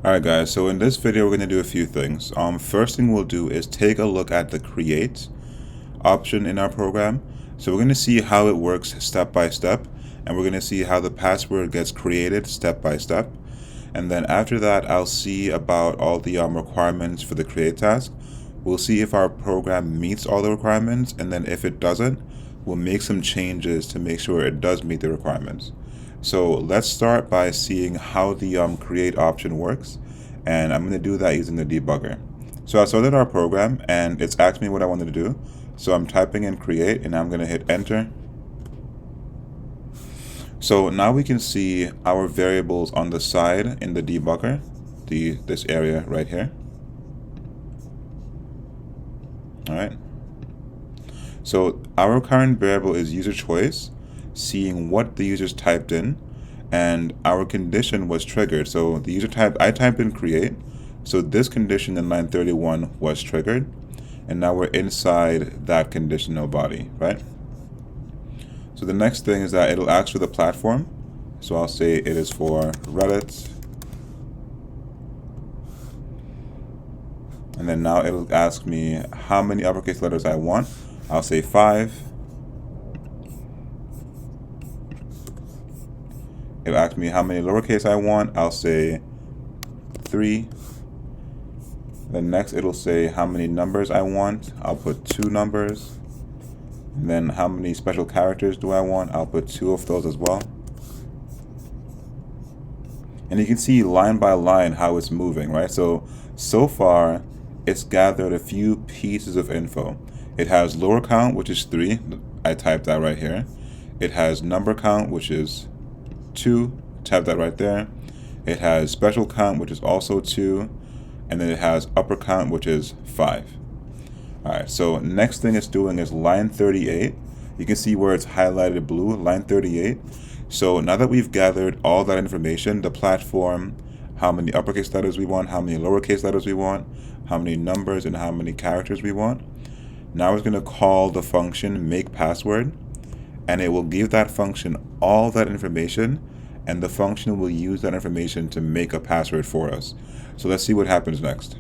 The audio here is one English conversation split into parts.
Alright guys, so in this video we're going to do a few things. First thing we'll do is take a look at the create option in our program. So we're going to see how it works step by step, and we're going to see how the password gets created step by step. And then after that I'll see about all the requirements for the create task. We'll see if our program meets all the requirements, and then if it doesn't, we'll make some changes to make sure it does meet the requirements. So let's start by seeing how the create option works, and I'm going to do that using the debugger. So I started our program and it's asked me what I wanted to do. So I'm typing in create and I'm going to hit enter. So now we can see our variables on the side in the debugger, this area right here. All right. So our current variable is user choice, seeing what the users typed in, and our condition was triggered. So the user I typed in create, so this condition in line 31 was triggered, and now we're inside that conditional body, right? So the next thing is that it'll ask for the platform. So I'll say it is for Reddit, and then now it'll ask me how many uppercase letters I want. I'll say 5. It'll ask me how many lowercase I want. I'll say 3. Then next it'll say how many numbers I want. I'll put 2 numbers. And then how many special characters do I want? I'll put 2 of those as well. And you can see line by line how it's moving, right? So far it's gathered a few pieces of info. It has lower count, which is 3. I typed that right here. It has number count, which is 2. Type that right there. It has special count, which is also 2. And then it has upper count, which is 5. Alright, so next thing it's doing is line 38. You can see where it's highlighted blue, line 38. So now that we've gathered all that information, the platform, how many uppercase letters we want, how many lowercase letters we want, how many numbers and how many characters we want, now it's going to call the function makePassword, and it will give that function all that information, and the function will use that information to make a password for us. So let's see what happens next.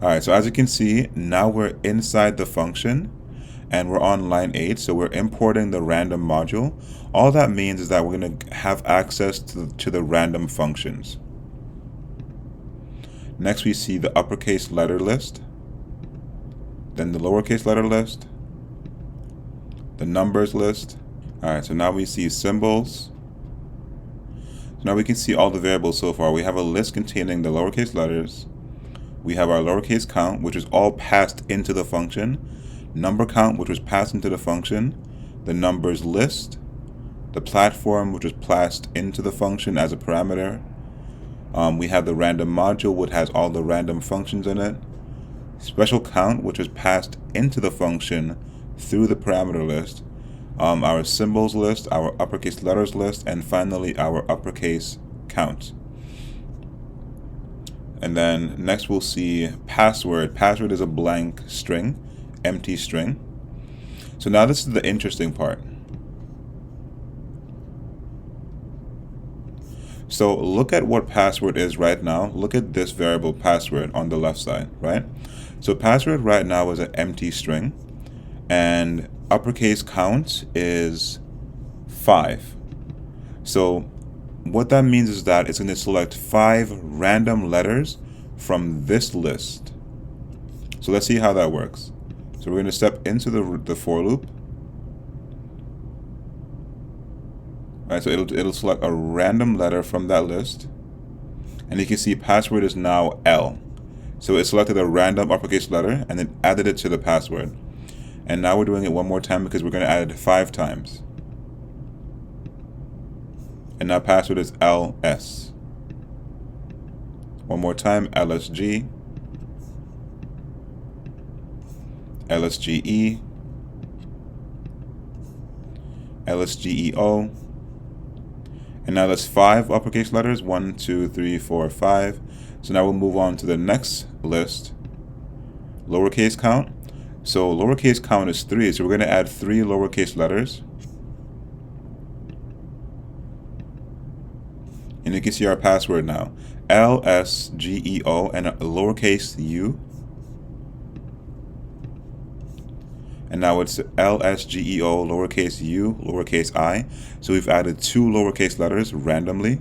Alright, so as you can see, now we're inside the function and we're on line 8, so we're importing the random module. All that means is that we're going to have access to the random functions. Next we see the uppercase letter list, then the lowercase letter list, the numbers list. Alright, so now we see symbols. So now we can see all the variables so far. We have a list containing the lowercase letters. We have our lowercase count, which is all passed into the function. Number count, which was passed into the function. The numbers list. The platform, which was passed into the function as a parameter. We have the random module, which has all the random functions in it. Special count, which was passed into the function through the parameter list. Our symbols list, our uppercase letters list, and finally our uppercase count. And then next we'll see password. Password is a blank string, empty string. So now this is the interesting part. So look at what password is right now. Look at this variable password on the left side, right? So password right now is an empty string, and uppercase count is 5. So what that means is that it's going to select 5 random letters from this list. So let's see how that works. So we're going to step into the for loop. All right, so it'll select a random letter from that list, and you can see password is now L. So it selected a random uppercase letter and then added it to the password. And now we're doing it one more time because we're going to add it 5 times. And now password is LS. One more time, LSG, LSGE, LSGEO. And now that's 5 uppercase letters, 1, 2, 3, 4, 5. So now we'll move on to the next list, lowercase count. So lowercase count is 3, so we're going to add 3 lowercase letters. And you can see our password now. LSGEO and a lowercase u. And now it's LSGEO, lowercase u, lowercase I. So we've added 2 lowercase letters randomly.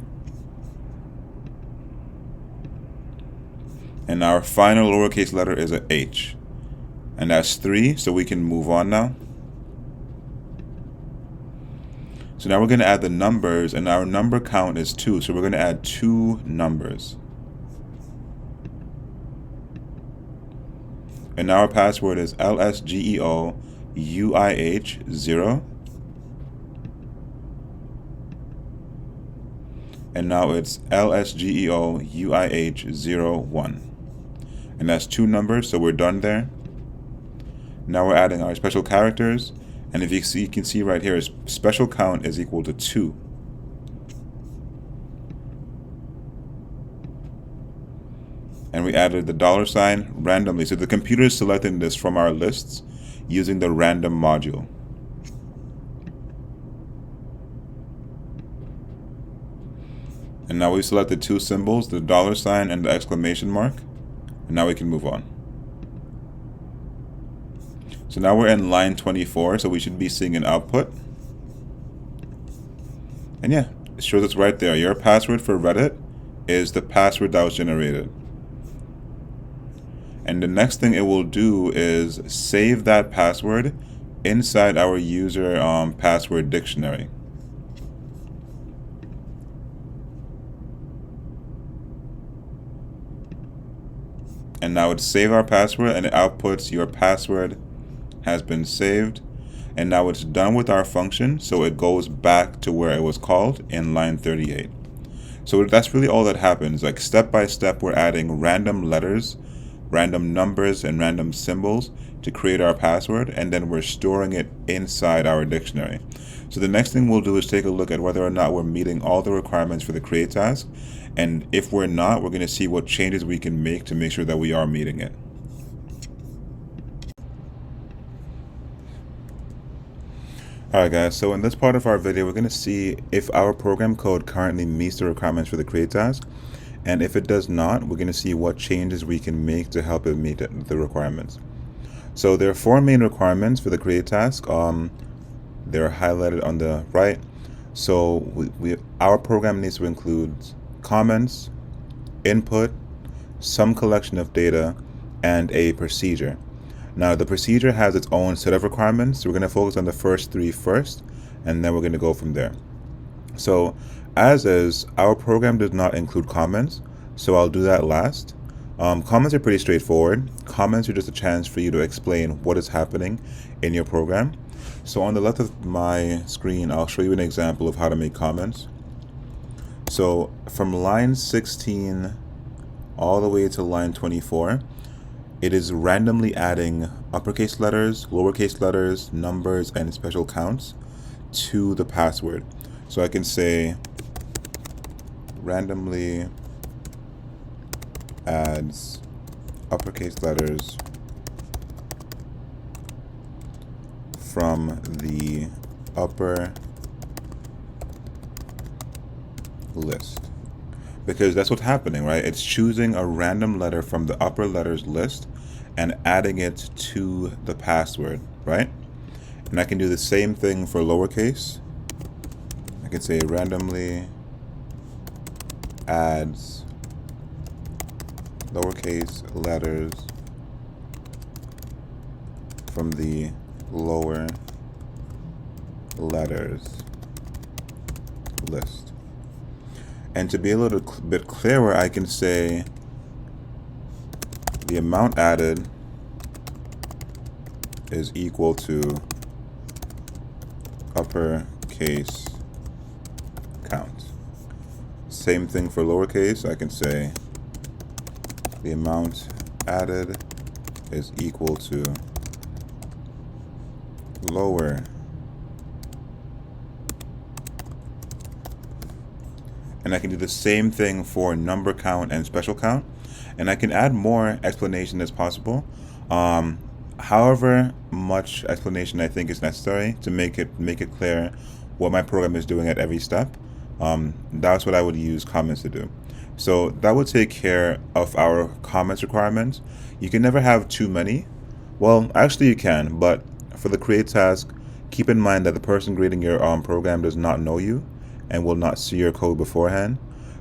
And our final lowercase letter is a H. And that's 3, so we can move on now. So now we're going to add the numbers, and our number count is 2, so we're going to add 2 numbers. And now our password is LSGEOUIH0. And now it's LSGEOUIH01. And that's 2 numbers, so we're done there. Now we're adding our special characters. And if you see, you can see right here, special count is equal to 2. And we added the $ randomly. So the computer is selecting this from our lists using the random module. And now we've selected 2 symbols, the $ and the exclamation mark. And now we can move on. So now we're in line 24, so we should be seeing an output. And yeah, it shows us right there. Your password for Reddit is the password that was generated. And the next thing it will do is save that password inside our user password dictionary. And now it's save our password, and it outputs your password has been saved. And now it's done with our function, so it goes back to where it was called in line 38. So that's really all that happens. Like step by step, we're adding random letters, random numbers, and random symbols to create our password, and then we're storing it inside our dictionary. So the next thing we'll do is take a look at whether or not we're meeting all the requirements for the create task. And if we're not, we're going to see what changes we can make to make sure that we are meeting it. Alright guys, so in this part of our video, we're going to see if our program code currently meets the requirements for the create task. And if it does not, we're going to see what changes we can make to help it meet the requirements. So there are 4 main requirements for the create task. They're highlighted on the right. So our program needs to include comments, input, some collection of data, and a procedure. Now the procedure has its own set of requirements, so we're going to focus on the first 3 first, and then we're going to go from there. So as is, our program does not include comments, so I'll do that last. Comments are pretty straightforward. Comments are just a chance for you to explain what is happening in your program. So on the left of my screen, I'll show you an example of how to make comments. So from line 16 all the way to line 24, it is randomly adding uppercase letters, lowercase letters, numbers, and special counts to the password. So I can say randomly adds uppercase letters from the upper list. Because that's what's happening, right? It's choosing a random letter from the upper letters list and adding it to the password, right? And I can do the same thing for lowercase. I can say randomly adds lowercase letters from the lower letters list. And to be a little bit clearer, I can say the amount added is equal to uppercase count. Same thing for lowercase. I can say the amount added is equal to lower. And I can do the same thing for number count and special count. And I can add more explanation as possible. However much explanation I think is necessary to make it clear what my program is doing at every step. That's what I would use comments to do. So that would take care of our comments requirements. You can never have too many. Well, actually you can, but for the create task, keep in mind that the person grading your program does not know you and will not see your code beforehand.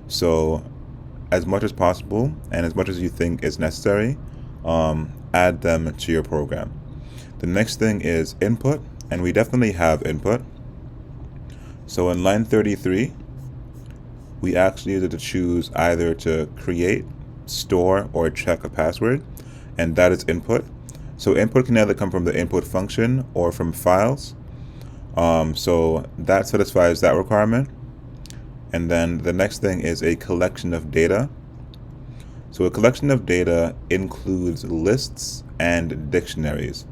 So as much as possible and as much as you think is necessary, add them to your program. The next thing is input, and we definitely have input. So in line 33, we actually use it to choose either to create, store, or check a password, and that is input. So input can either come from the input function or from files. So that satisfies that requirement. And then the next thing is a collection of data. So a collection of data includes lists and dictionaries.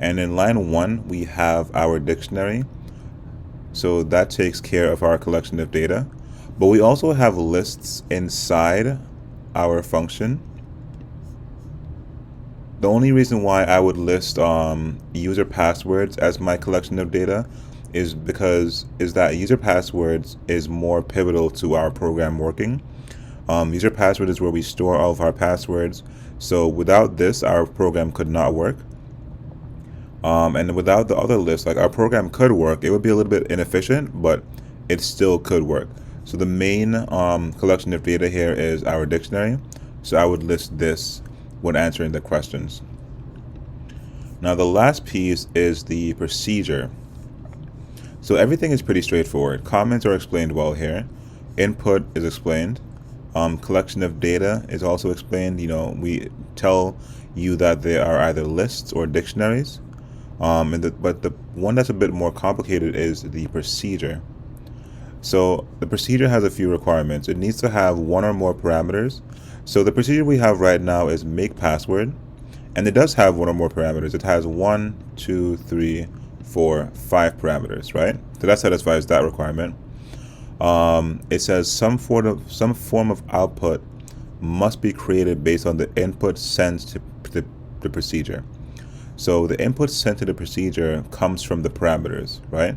And in line 1, we have our dictionary. So that takes care of our collection of data. But we also have lists inside our function. The only reason why I would list user passwords as my collection of data is that user passwords is more pivotal to our program working. User password is where we store all of our passwords. So without this, our program could not work. And without the other list, like our program could work. It would be a little bit inefficient, but it still could work. So the main collection of data here is our dictionary. So I would list this when answering the questions. Now the last piece is the procedure. So everything is pretty straightforward. Comments are explained well here. Input is explained. Collection of data is also explained. We tell you that they are either lists or dictionaries. But the one that's a bit more complicated is the procedure. So the procedure has a few requirements. It needs to have one or more parameters. So the procedure we have right now is make password, and it does have one or more parameters. It has 1, 2, 3, 4, 5 parameters, right? So that satisfies that requirement. It says some form of output must be created based on the input sent to the procedure. So the input sent to the procedure comes from the parameters, right?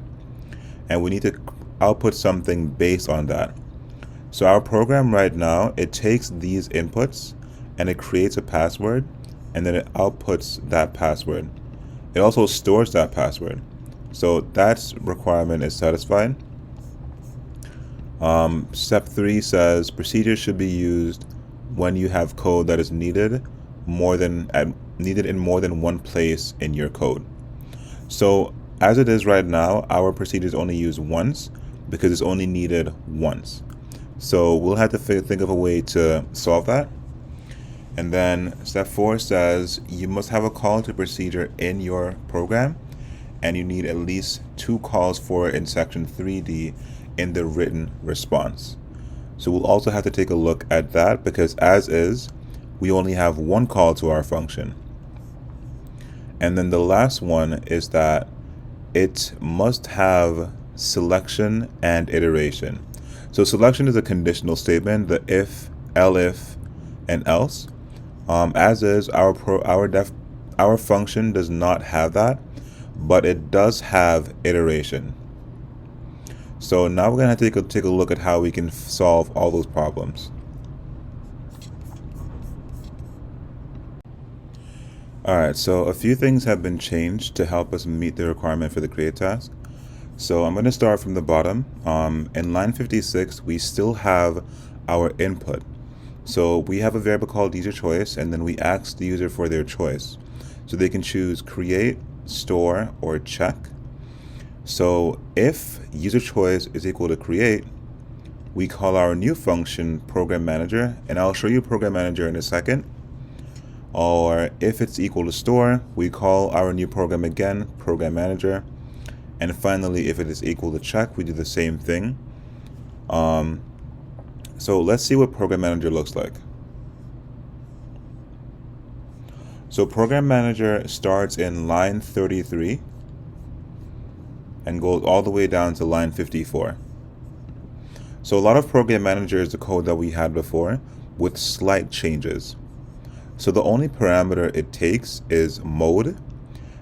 And we need to output something based on that. So our program right now, it takes these inputs and it creates a password, and then it outputs that password. It also stores that password. So that requirement is satisfied. Step 3 says procedures should be used when you have code that is needed in more than one place in your code. So as it is right now, our procedures only used once because it's only needed once. So we'll have to think of a way to solve that. And then step 4 says you must have a call to procedure in your program, and you need at least 2 calls for it in section 3D in the written response. So we'll also have to take a look at that, because as is, we only have 1 call to our function. And then the last one is that it must have selection and iteration. So selection is a conditional statement, the if, elif, and else. As is, our function does not have that, but it does have iteration. So now we're going to take a look at how we can solve all those problems. Alright, so a few things have been changed to help us meet the requirement for the create task. So I'm going to start from the bottom. In line 56, we still have our input. So we have a variable called user choice, and then we ask the user for their choice. So they can choose create, store, or check. So if user choice is equal to create, we call our new function program manager, and I'll show you program manager in a second. Or if it's equal to store, we call our new program again, program manager. And finally, if it is equal to check, we do the same thing. So let's see what program manager looks like. So program manager starts in line 33 and goes all the way down to line 54. So a lot of program manager is the code that we had before with slight changes. So the only parameter it takes is mode,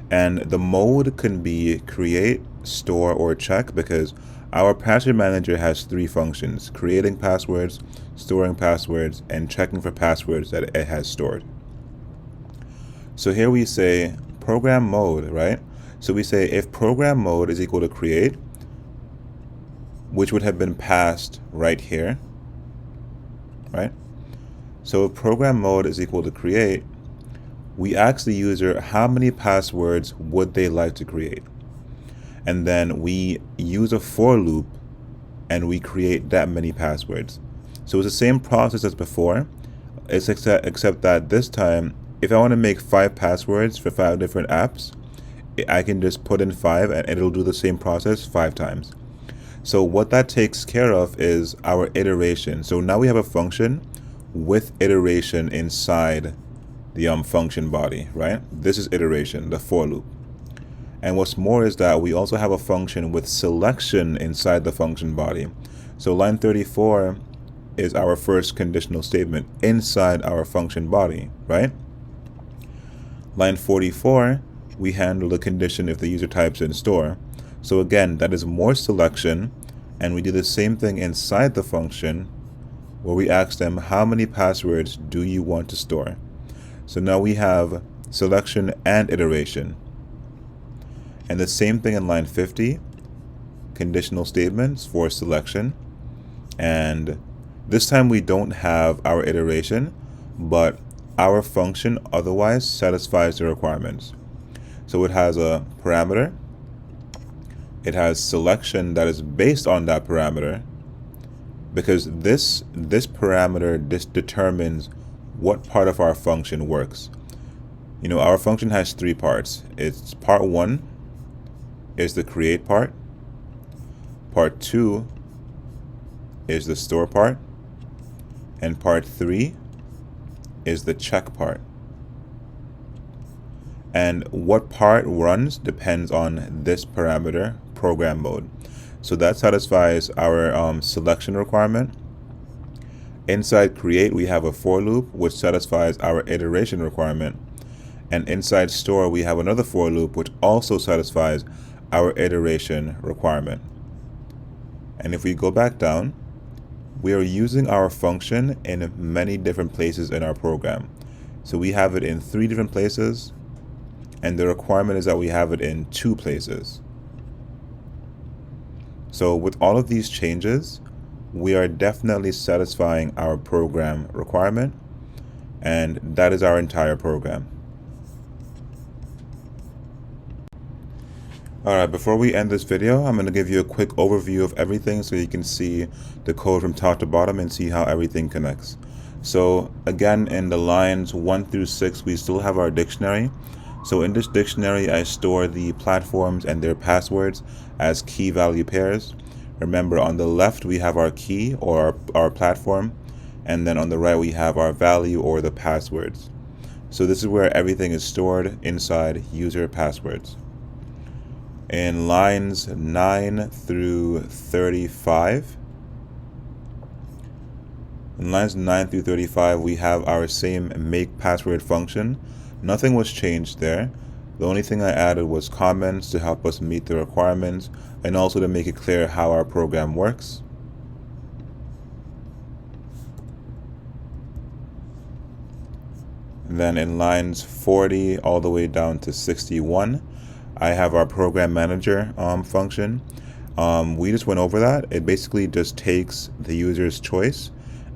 and the mode can be create, store, or check, because Our password manager has three functions: creating passwords, storing passwords, and checking for passwords that it has stored. So here we say program mode, right? So we say if program mode is equal to create, which would have been passed right here, right? So if program mode is equal to create, we ask the user how many passwords would they like to create. And then we use a for loop and we create that many passwords. So it's the same process as before, except that this time, if I want to make 5 passwords for 5 different apps, I can just put in 5 and it'll do the same process 5 times. So what that takes care of is our iteration. So now we have a function with iteration inside the function body, right? This is iteration, the for loop. And what's more is that we also have a function with selection inside the function body. So line 34 is our first conditional statement inside our function body, right? Line 44, we handle the condition if the user types in store. So again, that is more selection, and we do the same thing inside the function where we ask them how many passwords do you want to store. So now we have selection and iteration. And the same thing in line 50, conditional statements for selection. And this time we don't have our iteration, but our function otherwise satisfies the requirements. So it has a parameter, it has selection that is based on that parameter, because this parameter determines what part of our function works. You know, our function has 3 parts. It's part 1 is the create part, part 2 is the store part, and part 3 is the check part. And what part runs depends on this parameter, program mode. So that satisfies our selection requirement. Inside create, we have a for loop which satisfies our iteration requirement. And inside store, we have another for loop which also satisfies our iteration requirement. And if we go back down, we are using our function in many different places in our program. So we have it in 3 different places, and the requirement is that we have it in 2 places. So with all of these changes, we are definitely satisfying our program requirement, and that is our entire program. Alright, before we end this video, I'm going to give you a quick overview of everything so you can see the code from top to bottom and see how everything connects. So again, in the lines 1 through 6, we still have our dictionary. So in this dictionary, I store the platforms and their passwords as key value pairs. Remember, on the left, we have our key or our platform, and then on the right, we have our value or the passwords. So this is where everything is stored inside user passwords. In lines 9 through 35, we have our same make password function. Nothing was changed there. The only thing I added was comments to help us meet the requirements and also to make it clear how our program works. And then in lines 40 all the way down to 61, I have our program manager function. We just went over that. It basically just takes the user's choice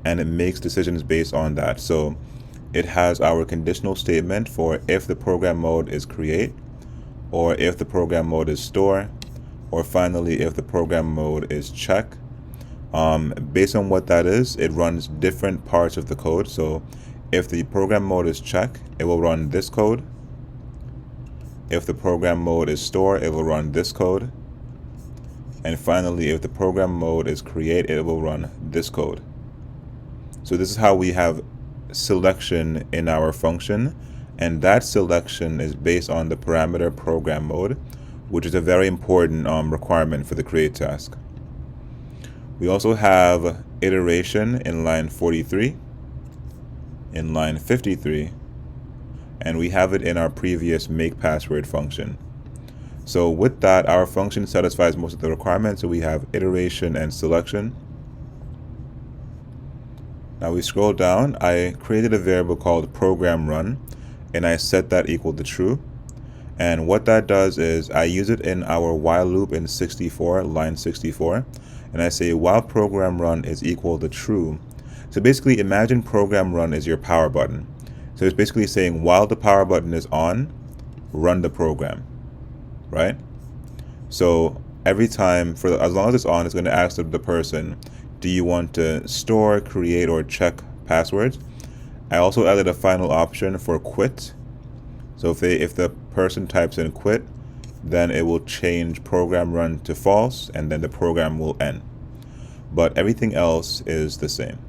and it makes decisions based on that. So it has our conditional statement for if the program mode is create, or if the program mode is store, or finally if the program mode is check. Based on what that is, it runs different parts of the code. So if the program mode is check, it will run this code. If the program mode is store, it will run this code. And finally, if the program mode is create, it will run this code. So this is how we have selection in our function, and that selection is based on the parameter program mode, which is a very important requirement for the create task. We also have iteration in line 43, in line 53, and we have it in our previous make password function. So with that, our function satisfies most of the requirements. So we have iteration and selection. Now we scroll down. I created a variable called program run, and I set that equal to true. And what that does is I use it in our while loop in 64, line 64, and I say while program run is equal to true. So basically imagine program run is your power button. So it's basically saying while the power button is on, run the program, right? So every time, for as long as it's on, it's going to ask the person, do you want to store, create, or check passwords? I also added a final option for quit. So if the person types in quit, then it will change program run to false, and then the program will end. But everything else is the same.